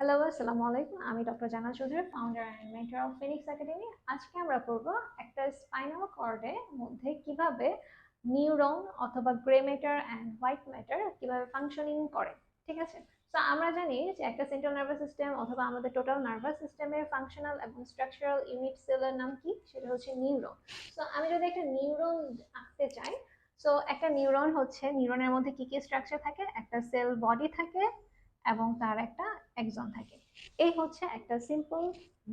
Hello, আসসালামু আলাইকুম। আমি ডক্টর জান্নাত Chowdhury, founder and mentor of Phoenix academy. আজকে আমরা পড়ব একটা স্পাইনাল কর্ডের মধ্যে কিভাবে নিউরন অথবা grey matter and white matter কিভাবে ফাংশনিং করে। ঠিক আছে? তো আমরা জানি যে একটা সেন্ট্রাল নার্ভাস সিস্টেম অথবা আমাদের টোটাল নার্ভাস সিস্টেমের ফাংশনাল এবং স্ট্রাকচারাল ইউনিট সেলের নাম কি? সেটা হচ্ছে নিউরন। তো আমি যদি একটা নিউরন আঁকতে চাই, তো একটা নিউরন হচ্ছে, নিউরনের মধ্যে কি কি স্ট্রাকচার থাকে? একটা সেল বডি থাকে এবং তার একটা এক্সন থাকে। এই হচ্ছে একটা সিম্পল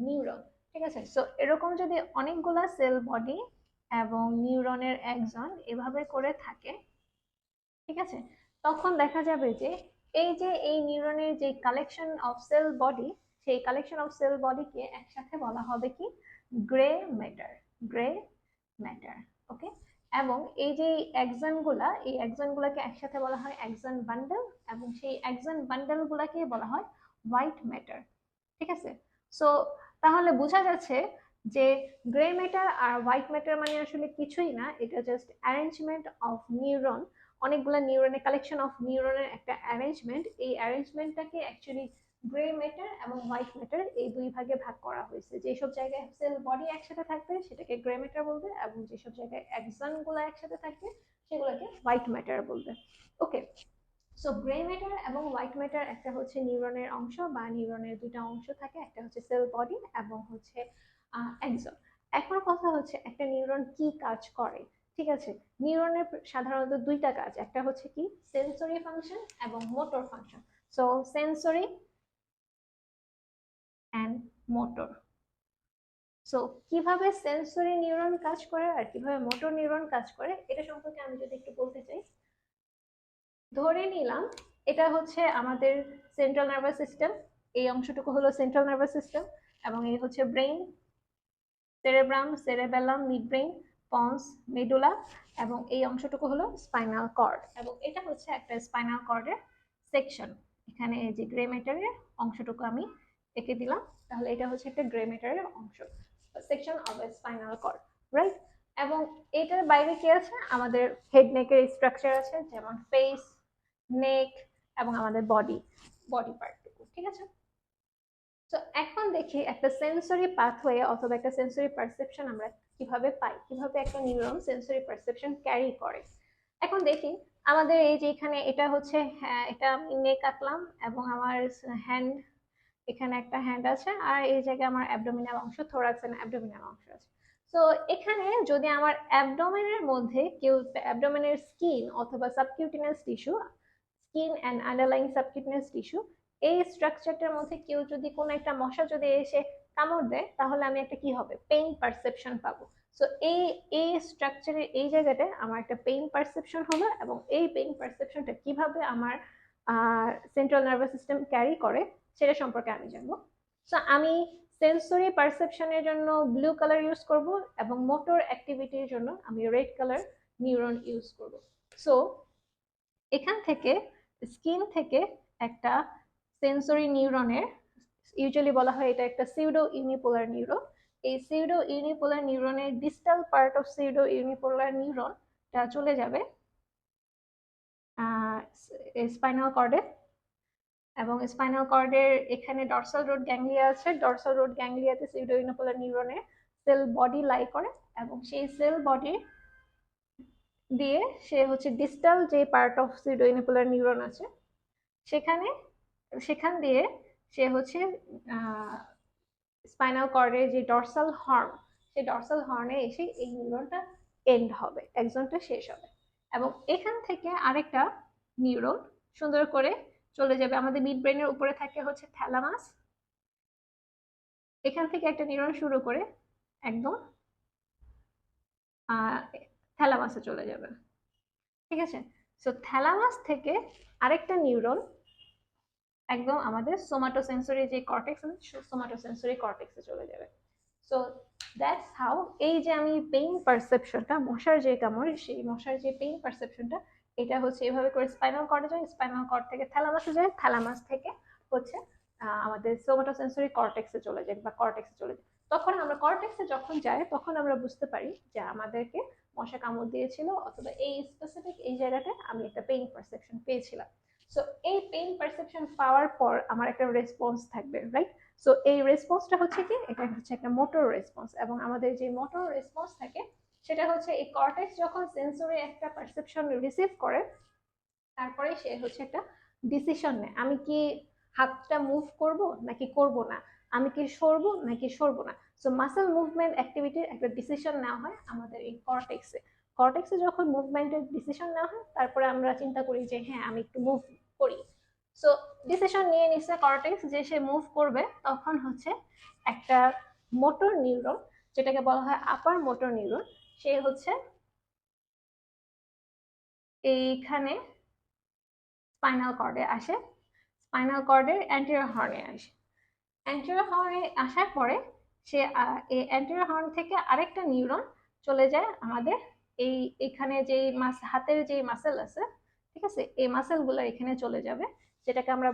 নিউরন। ঠিক আছে? সো এরকম যদি অনেকগুলা সেল বডি এবং নিউরনের এক্সন এভাবে করে থাকে, ঠিক আছে, তখন দেখা যাবে যে এই নিউরনের যে কালেকশন অফ সেল বডি, সেই কালেকশন অফ সেল বডিকে একসাথে বলা হবে কি? Grey matter. Grey matter. Okay. এবং এই এক্সন গুলাকে একসাথে বলা হয় এক্সন বান্ডেল, এবং সেই এক্সন বান্ডেল গুলাকে বলা হয় হোয়াইট ম্যাটার। ঠিক আছে? সো তাহলে বোঝা যাচ্ছে যে গ্রে ম্যাটার আর হোয়াইট ম্যাটার মানে আসলে কিছুই না, এটা জাস্ট অ্যারেঞ্জমেন্ট অফ নিউরন। অনেকগুলো নিউরনের কালেকশন অফ নিউরনের একটা অ্যারেঞ্জমেন্ট। এই অ্যারেঞ্জমেন্টটাকে অ্যাকচুয়ালি গ্রে ম্যাটার এবং হোয়াইট ম্যাটার এই দুই ভাগে ভাগ করা হয়েছে। যেসব জায়গায় সেল বডি একসাথে থাকবে সেটাকে গ্রে ম্যাটার বলবে, এবং যেসব জায়গায় এক্সন গুলো একসাথে থাকবে সেগুলোকে হোয়াইট ম্যাটার বলবে। ওকে। সো গ্রে ম্যাটার এবং হোয়াইট ম্যাটার একটা হচ্ছে নিউরনের অংশ, বা নিউরনের দুইটা অংশ থাকে, একটা হচ্ছে সেল বডি এবং হচ্ছে এক্সন। এখন কথা হচ্ছে একটা নিউরন কি কাজ করে। ঠিক আছে? নিউরনের সাধারণত দুইটা কাজ, একটা হচ্ছে কি সেন্সরি ফাংশন এবং motor function. So sensory and motor. So কিভাবে সেন্সরি নিউরন কাজ করে আর কিভাবে মোটর নিউরন কাজ করে এটা সম্পর্কে আমি যদি একটু বলতে চাই, ধরে নিলাম এটা হচ্ছে আমাদের সেন্ট্রাল নার্ভাস সিস্টেম। এই অংশটুকু হলো সেন্ট্রাল নার্ভাস সিস্টেম, এবং এই হচ্ছে ব্রেইন, সেরেব্রাম, সেরেবেলাম, মিডব্রেইন, পন্স, মেডুলা, এবং এই অংশটুকু হলো স্পাইনাল কর্ড, এবং এটা হচ্ছে একটা স্পাইনাল কর্ডের সেকশন। এখানে এই যে গ্রে ম্যাটারের অংশটুকু আমি এঁকে দিলাম, তাহলে এটা হচ্ছে একটা গ্রে ম্যাটারের অংশ, section of spinal cord, right? এবং এটার বাইরে কি আছে? আমাদের হেড নেকের স্ট্রাকচার আছে, যেমন ফেস, নেক, এবং আমাদের বডি, বডি পার্টটুকু। ঠিক আছে? তো এখন দেখি একটা সেন্সরি পাথওয়ে অথবা একটা সেন্সরি পারসেপশন আমরা কিভাবে পাই, কিভাবে একটা নিউরন সেন্সরি পারসেপশন ক্যারি করে। এখন দেখি আমাদের এই যে এখানে এটা হচ্ছে, হ্যাঁ, এটা আমি নেক আঁকলাম, এবং আমার হ্যান্ড, এখানে একটা হ্যান্ড আছে, আর এই জায়গায় আমার অ্যাবডোমিনাল অংশ, থোরাক্স এন্ড অ্যাবডোমিনাল অংশ আছে। তো এখানে যদি আমার অ্যাবডোমেনের মধ্যে কেউ, অ্যাবডোমেনের স্কিন অথবা subcutaneous tissue, skin and underlying subcutaneous tissue, এই স্ট্রাকচারটার মধ্যে কেউ যদি, কোনো একটা মশা যদি এসে কামড় দেয়, তাহলে আমি একটা কি হবে, পেইন পারসেপশন পাবো। সো এই এই স্ট্রাকচারের এই জায়গাটায় আমার একটা পেইন পারসেপশন হলো, এবং এই পেইন পারসেপশনটা কিভাবে আমার সেন্ট্রাল নার্ভাস সিস্টেম ক্যারি করে সেটা সম্পর্কে আমি জানবো। সো আমি সেন্সরি পারসেপশনের জন্য ব্লু কালার ইউজ করব, এবং মোটর অ্যাক্টিভিটির জন্য আমি রেড কালার নিউরন ইউজ করব। সো এখান থেকে, স্কিন থেকে একটা সেন্সরি নিউরনের, ইউজুয়ালি বলা হয় এটা একটা সিউডো ইউনিপোলার নিউরন। এই সিউডো ইউনিপোলার নিউরনের distal part of pseudo unipolar নিউরনটা চলে যাবে স্পাইনাল কর্ডে, এবং স্পাইনাল কর্ডের এখানে ডর্সাল রুট গ্যাংলিয়া আছে, ডর্সাল রুট গ্যাংলিয়াতে সিউডো ইউনিপোলার নিউরনের সেল বডি লাই করে, এবং সেই সেল বডি দিয়ে সে হচ্ছে ডিস্টাল যে part of pseudo unipolar neuron আছে সেখানে, সেখান দিয়ে সে হচ্ছে স্পাইনাল কর্ডের যে ডর্সাল হর্ন, সেই ডর্সাল হর্নে এসে এই নিউরনটা এন্ড হবে, এক্সনটা শেষ হবে। এবং এখান থেকে আরেকটা নিউরন সুন্দর করে চলে যাবে, আমাদের মিড ব্রেনের উপরে থাকে হচ্ছে থ্যালামাস, এখান থেকে একটা নিউরন শুরু করে একদম থ্যালামাসে চলে যাবে। ঠিক আছে? সো থ্যালামাস থেকে আরেকটা নিউরন একদম আমাদের সোমাটোসেন্সরি যে কর্টেক্স আছে, সোমাটোসেন্সরি কর্টেক্সে চলে যাবে। সো দ্যাটস হাউ এই যে আমি পেইন পারসেপশনটা, মশার যে কামড়, সেই মশার যে পেইন পারসেপশনটা, এটা হচ্ছে এভাবে করে স্পাইনাল কর্ডে যায়, স্পাইনাল কর্ড থেকে থ্যালামাসে যায়, থ্যালামাস থেকে হচ্ছে আমাদের সোমাটোসেন্সরি কর্টেক্সে চলে যায় বা কর্টেক্সে চলে যায়। তখন আমরা কর্টেক্সে যখন যাই তখন আমরা বুঝতে পারি যে আমাদেরকে মশা কামড় দিয়েছিল, অথবা এই স্পেসিফিক এই জায়গাটায় আমি একটা পেইন পারসেপশন পেয়েছিলাম। সো এই পেইন পারসেপশন পাওয়ার পর আমার একটা রেসপন্স থাকবে, রাইট? সো এই রেসপন্সটা হচ্ছে কি, এটা হচ্ছে একটা মোটর রেসপন্স, এবং আমাদের যে মোটর রেসপন্স থাকে সেটা হচ্ছে এই কর্টেক্স যখন সেন্সরি একটা পারসেপশন রিসিভ করে, তারপরে সে হচ্ছে একটা ডিসিশন নেয়, আমি কি হাতটা মুভ করব নাকি করব না, আমি কি সরবো নাকি সরবো না। সো মাসেল মুভমেন্ট অ্যাক্টিভিটির একটা ডিসিশন নেওয়া হয় আমাদের এই কর্টেক্সে। কর্টেক্সে যখন মুভমেন্টের ডিসিশন নেওয়া হয়, তারপরে আমরা চিন্তা করি যে হ্যাঁ আমি একটু মুভ করি। সো ডিসিশন নিয়ে নিচ্ছে কর্টেক্স যে সে মুভ করবে, তখন হচ্ছে একটা মোটর নিউরন, যেটাকে বলা হয় আপার মোটর নিউরন, সে হচ্ছে এইখানে স্পাইনাল কর্ডে আসে, স্পাইনাল কর্ডের অ্যান্টেরিয়র হর্নে আসে। অ্যান্টেরিয়র হর্নে আসার পরে সে এই অ্যান্টেরিয়র হর্ন থেকে আরেকটা নিউরন চলে যায় আমাদের এই এখানে যে হাতের যে মাসেল আছে, ঠিক আছে, এই মাসেলগুলো এখানে চলে যাবে, যেটাকে আমরা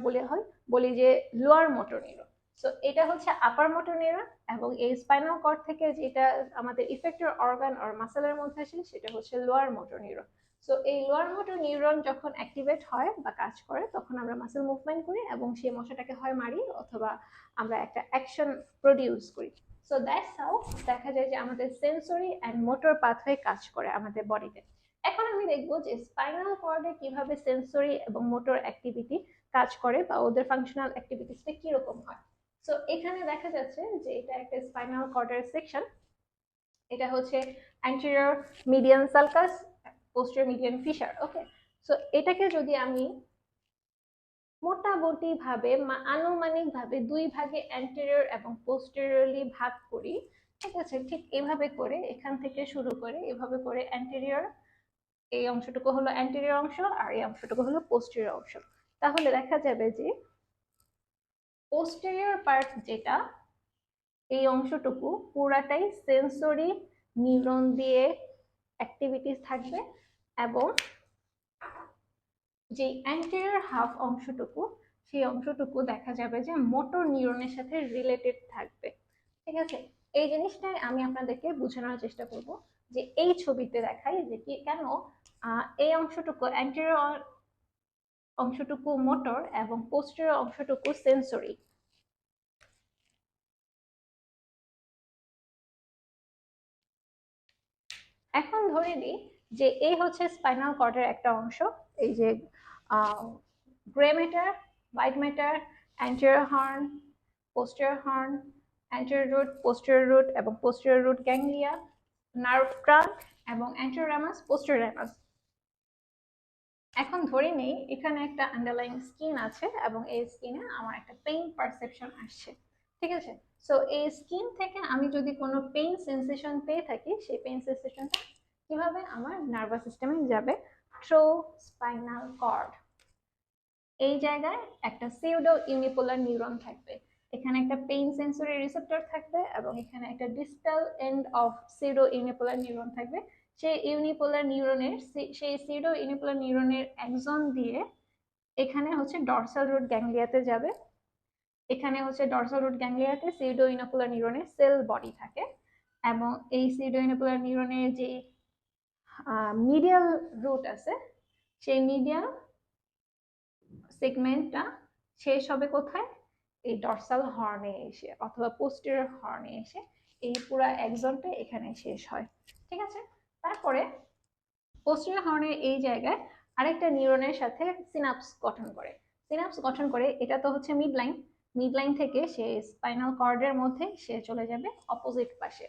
বলি যে লোয়ার মোটর নিউরন। সো এটা হচ্ছে আপার মোটর নিউরন, এবং এই স্পাইনাল কর্ড থেকে যেটা আমাদের ইফেক্টর অর্গান আর মাসেলের মধ্যে আসে সেটা হচ্ছে লোয়ার মোটর নিউরন। সো এই লোয়ার মোটর নিউরন যখন অ্যাক্টিভেট হয় বা কাজ করে, তখন আমরা মাসেল মুভমেন্ট করি এবং সেই মশাটাকে হয় মারি, অথবা আমরা একটা অ্যাকশন প্রডিউস করি। সো দ্যাটস হাউ দেখা যায় যে আমাদের সেন্সরি অ্যান্ড মোটর পাথওয়ে কাজ করে আমাদের বডিতে। এখন আমি দেখবো যে স্পাইনাল কর্ডে কিভাবে সেন্সরি এবং মোটর অ্যাক্টিভিটি কাজ করে, বা ওদের ফাংশনাল অ্যাক্টিভিটিসটা কিরকম হয়। সো এখানে দেখা যাচ্ছে যে এটা একটা স্পাইনাল কর্ডের সেকশন। এটা হচ্ছে anterior median sulcus, posterior median fissure. Okay, so এটাকে যদি আমি মোটামুটি ভাবে আনুমানিক ভাবে দুই ভাগে অ্যান্টেরিয়র এবং পোস্টেরিয়রলি ভাগ করি, ঠিক আছে, ঠিক এভাবে করে এখান থেকে শুরু করে এভাবে করে অ্যান্টেরিয়র, এই অংশটুকু হলো অ্যান্টেরিয়র অংশ আর এই অংশটুকু হলো পোস্টেরিয়র অংশ। তাহলে দেখা যাবে যে পোস্টেরিয়র পার্ট যেটা, এই অংশটুকু পুরাটাই সেন্সরি নিউরন দিয়ে অ্যাক্টিভিটিস থাকবে, এবং যে অ্যান্টেরিয়র হাফ অংশটুকু, সেই অংশটুকু দেখা যাবে যে মোটর নিউরনের সাথে রিলেটেড থাকবে। ঠিক আছে, এই জিনিসটাই আমি আপনাদেরকে বোঝানোর চেষ্টা করব, যে এই ছবিতে দেখাই যে কি কেন এই অংশটুকু অ্যান্টেরিয়র অংশটুকু মোটর এবং পোস্টেরিয়র অংশটুকু সেন্সরি। এখন ধরে নিই যে এই হচ্ছে স্পাইনাল কর্ডের একটা অংশ, এই যে grey matter, white matter, anterior horn, posterior horn, anterior root, posterior root এবং posterior root ganglia, nerve trunk এবং anterior ramus, posterior ramus। এখন ধরে নেই এখানে একটা আন্ডারলাইং স্কিন আছে এবং এই স্কিনে আমার একটা পেইন পারসেপশন আসছে, ঠিক আছে। সো এই স্কিন থেকে আমি যদি কোনো পেইন সেন্সেশন পেয়ে থাকি, সেই পেইন সেন্সেশনটা কিভাবে আমার নার্ভাস সিস্টেমে যাবে, থ্রো স্পাইনাল কর্ড। এই জায়গায় একটা সিউডো ইউনিপোলার নিউরন থাকবে, এখানে একটা পেইন সেন্সরি রিসেপ্টর থাকবে, এবং এখানে একটা distal end of pseudo unipolar neuron থাকবে। সেই ইউনিপোলার নিউরনের সেই সিউডো ইউনিপোলার নিউরনের এক্সন দিয়ে এখানে হচ্ছে ডরসাল রুট গ্যাংলিয়াতে যাবে। এখানে হচ্ছে ডরসাল রুট গ্যাংলিয়াতে সিউডো ইউনিপোলার নিউরনের সেল বডি থাকে, এবং এই সিউডো ইউনিপোলার নিউরনের যে মিডিয়াল রুট আছে, সেই মিডিয়াল সেগমেন্টটা শেষ হবে কোথায়, এই ডরসাল হর্নে এসে অথবা পোস্টেরিয়র হর্নে এসে এই পুরো এক্সনটা এখানে শেষ হয়, ঠিক আছে। তারপরে পোস্টেরিয়র হর্নের এই জায়গায় আরেকটা নিউরনের সাথে সিনাপস গঠন করে, সিনাপস গঠন করে, এটা তো হচ্ছে মিড লাইন, মিড লাইন থেকে সে স্পাইনাল কর্ডের মধ্যে সে চলে যাবে অপোজিট পাশে,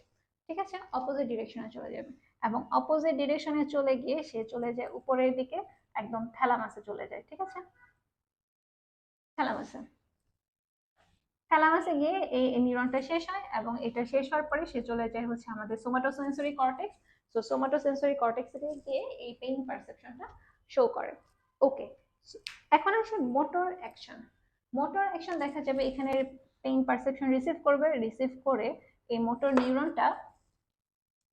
ঠিক আছে, অপোজিট ডিরেকশনে চলে যাবে, এবং অপোজিট ডিরেকশনে চলে গিয়ে সে চলে যায় উপরের দিকে, একদম থ্যালামাসে চলে যায়, ঠিক আছে, থ্যালামাসে। থ্যালামাসে গিয়ে এই নিউরনটা শেষ হয়, এবং এটা শেষ হওয়ার পরে সে চলে যায় হচ্ছে আমাদের সোমাটোসেন্সরি কর্টেক্স। সো সোমাটোসেন্সরি কর্টেক্সে গিয়ে এই পেইন পারসেপশনটা শো করে। ওকে, এখন আসে মোটর অ্যাকশন। মোটর অ্যাকশন দেখা যাবে এখানে পেইন পারসেপশন রিসিভ করবে, রিসিভ করে এই মোটর নিউরনটা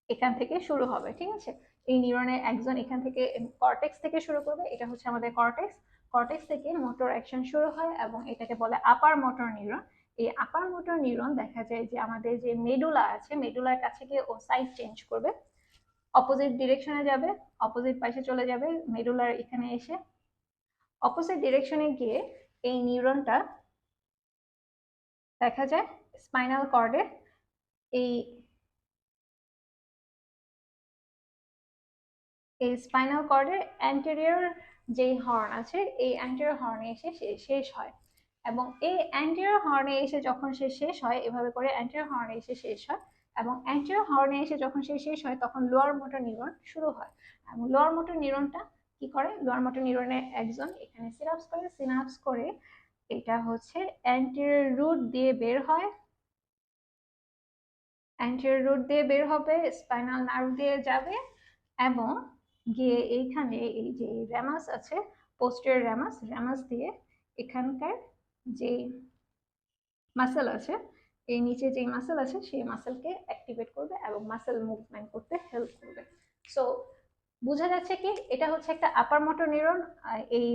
এখান থেকে শুরু হবে, ঠিক আছে। এই নিউরনের একজন এখান থেকে কর্টেক্স থেকে শুরু করবে, এটা হচ্ছে আমাদের কর্টেক্স, কর্টেক্স থেকে মোটর অ্যাকশন শুরু হয় এবং এটাকে বলে আপার মোটর নিউরন। এই আপার মোটর নিউরন দেখা যায় যে আমাদের যে মেডুলা আছে, মেডুলার কাছে গিয়ে ও সাইড চেঞ্জ করবে, অপোজিট ডিরেকশনে যাবে, অপোজিট পাশে চলে যাবে, মেডুলার এখানে এসে অপোজিট ডিরেকশনে গিয়ে এই নিউরনটা দেখা যায় স্পাইনাল কর্ডের এই স্পাইনাল কর্ডের অ্যান্টেরিয়র যেই হর্ন আছে এই অ্যান্টেরিয়র হর্নে এসে শেষ হয়। এবং এই অ্যান্টেরিয়র হর্নে এসে যখন সে শেষ হয়, এভাবে করে অ্যান্টেরিয়র হর্নে এসে শেষ হয়, এবং অ্যান্টেরিয়র হর্নে এসে যখন সে শেষ হয় তখন লোয়ার মোটর নিউরন শুরু হয়। এবং লোয়ার মোটর নিউরনটা কি করে, লোয়ার মোটর নিউরনের একজন এখানে সিনাপস করে এটা হচ্ছে অ্যান্টেরিয়র রুট দিয়ে বের হয়, অ্যান্টেরিয়র রুট দিয়ে বের হবে, স্পাইনাল নার্ভ দিয়ে যাবে এবং গিয়ে এইখানে এই যে র্যামাস আছে, পোস্টেরিয়র র্যামাস দিয়ে এখানকার যে মাসেল আছে, এই নিচে যে মাসেল আছে সেই মাসেলকে অ্যাক্টিভেট করবে এবং মাসেল মুভমেন্ট করতে হেল্প করবে। সো বোঝা যাচ্ছে কি এটা হচ্ছে একটা আপার মোটর নিউরন। এই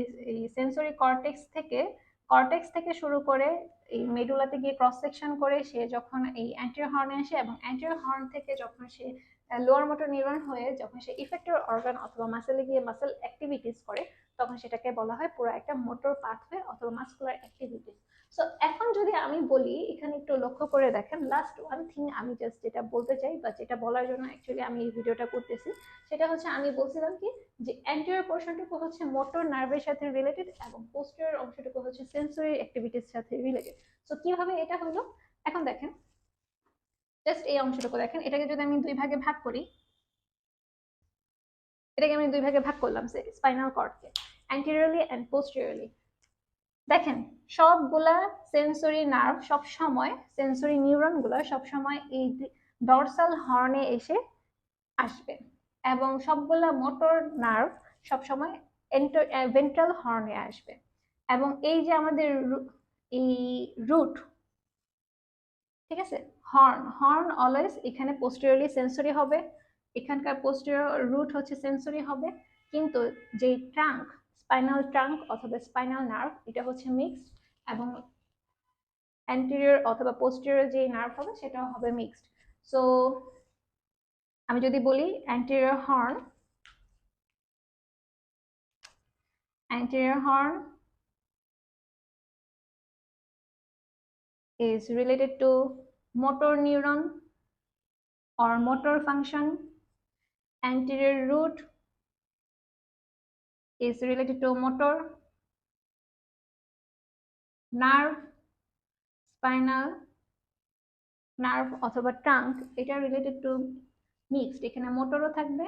সেন্সরি কর্টেক্স থেকে শুরু করে এই মেডুলাতে গিয়ে ক্রস সেকশন করে সে যখন এই অ্যান্টেরিয়র হর্নে আসে এবং অ্যান্টেরিয়র হর্ন থেকে যখন সে লোয়ার মোটর নিউরন হয়ে যখন সে ইফেক্টর অর্গান অথবা মাসেলে গিয়ে মাসেল অ্যাক্টিভিটিস করে, তখন সেটাকে বলা হয় পুরো একটা মোটর পাথওয়ে অথবা মাসকুলার অ্যাক্টিভিটিস। সো এখন যদি আমি বলি, এখানে একটু লক্ষ্য করে দেখেন, লাস্ট ওয়ান থিং আমি জাস্ট যেটা বলতে চাই বা যেটা বলার জন্য অ্যাকচুয়ালি আমি এই ভিডিওটা করতেছি, সেটা হচ্ছে আমি বলছিলাম কি যে অ্যান্টেরিয়র পোর্শনটুকু হচ্ছে মোটর নার্ভের সাথে রিলেটেড এবং পোস্টেরিয়র অংশটুকু হচ্ছে সেন্সরি অ্যাক্টিভিটির সাথে রিলেটেড। সো কিভাবে এটা হলো, এখন দেখেন জাস্ট এই অংশটুকু দেখেন, এটাকে যদি আমি দুই ভাগে ভাগ করি, এটাকে আমি দুই ভাগে ভাগ করলাম স্পাইনাল কর্ডকে অ্যান্টেরিয়রলি এন্ড পোস্টেরিয়রলি। দেখেন সবগুলা সেন্সরি নার্ভ সব সময়, সেন্সরি নিউরন গুলা সব সময় এই ডরসাল হর্নে এসে আসবে এবং সবগুলা মোটর নার্ভ সবসময় ভেন্ট্রাল হর্নে আসবে। এবং এই যে আমাদের এই রুট, ঠিক আছে, হর্ন অলওয়েজ এখানে পোস্টেরিয়রলি সেন্সরি হবে, এখানকার পোস্টেরিয়র রুট হচ্ছে সেন্সরি হবে, কিন্তু যে ট্রাঙ্ক, স্পাইনাল ট্রাঙ্ক অথবা স্পাইনাল নার্ভ এটা হচ্ছে মিক্সড, এবং অ্যান্টেরিয়র অথবা পোস্টেরিয়র যে নার্ভ হবে সেটাও হবে মিক্সড। সো আমি যদি বলি anterior horn is related to motor neuron or motor function. Anterior root is related to motor nerve, spinal nerve অথবা trunk এটা related to mixed, এখানে মোটরও থাকবে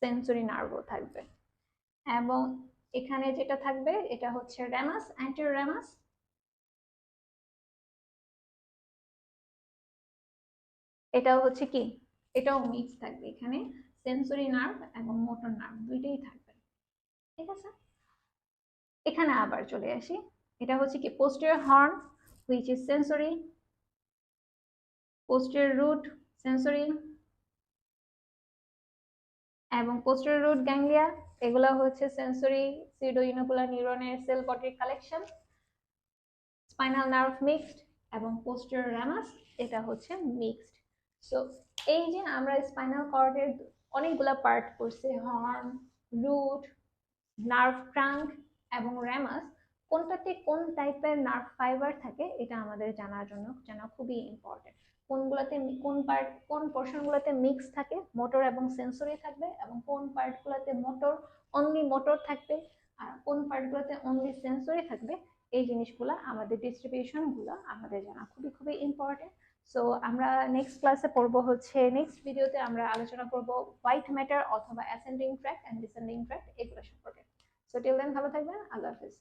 সেন্সরি নার্ভও থাকবে। এবং এখানে যেটা থাকবে এটা হচ্ছে র্যামাস, অ্যান্টেরিয়র র্যামাস, এটাও হচ্ছে কি, এটাও মিক্স থাকবে, এখানে সেন্সরি নার্ভ এবং মোটর নার্ভ দুইটাই থাকবে, ঠিক আছে। এখানে আবার চলে আসি, এটা হচ্ছে কি posterior horn which is sensory, posterior root sensory, এবং পোস্টেরিয়র রুট গ্যাংলিয়া এগুলো হচ্ছে সেন্সরি সিউডোইনোকুলার নিউরনের সেল বডির কালেকশন, স্পাইনাল নার্ভ মিক্সড এবং পোস্টেরিয়র র্যামাস এটা হচ্ছে মিক্সড। সো এই যে আমরা স্পাইনাল কর্ডের অনেকগুলা পার্ট করছি, হর্ন, রুট, নার্ভ ট্রাঙ্ক এবং র্যামাস, কোনটাতে কোন টাইপের নার্ভ ফাইবার থাকে এটা আমাদের জানা খুবই ইম্পর্টেন্ট। কোনগুলোতে কোন পোর্শনগুলোতে মিক্স থাকে, মোটর এবং সেন্সরি থাকবে, এবং কোন পার্টগুলোতে অনলি মোটর থাকবে আর কোন পার্টগুলোতে অনলি সেন্সরি থাকবে, এই জিনিসগুলো আমাদের ডিস্ট্রিবিউশনগুলো আমাদের জানা খুবই খুবই ইম্পর্টেন্ট। সো আমরা নেক্সট ক্লাসে পড়বো হচ্ছে, নেক্সট ভিডিওতে আমরা আলোচনা করব হোয়াইট ম্যাটার অথবা ascending tract and descending tract এগুলো সম্পর্কে। সো টিল দেন ভালো থাকবেন, আল্লাহ হাফেজ।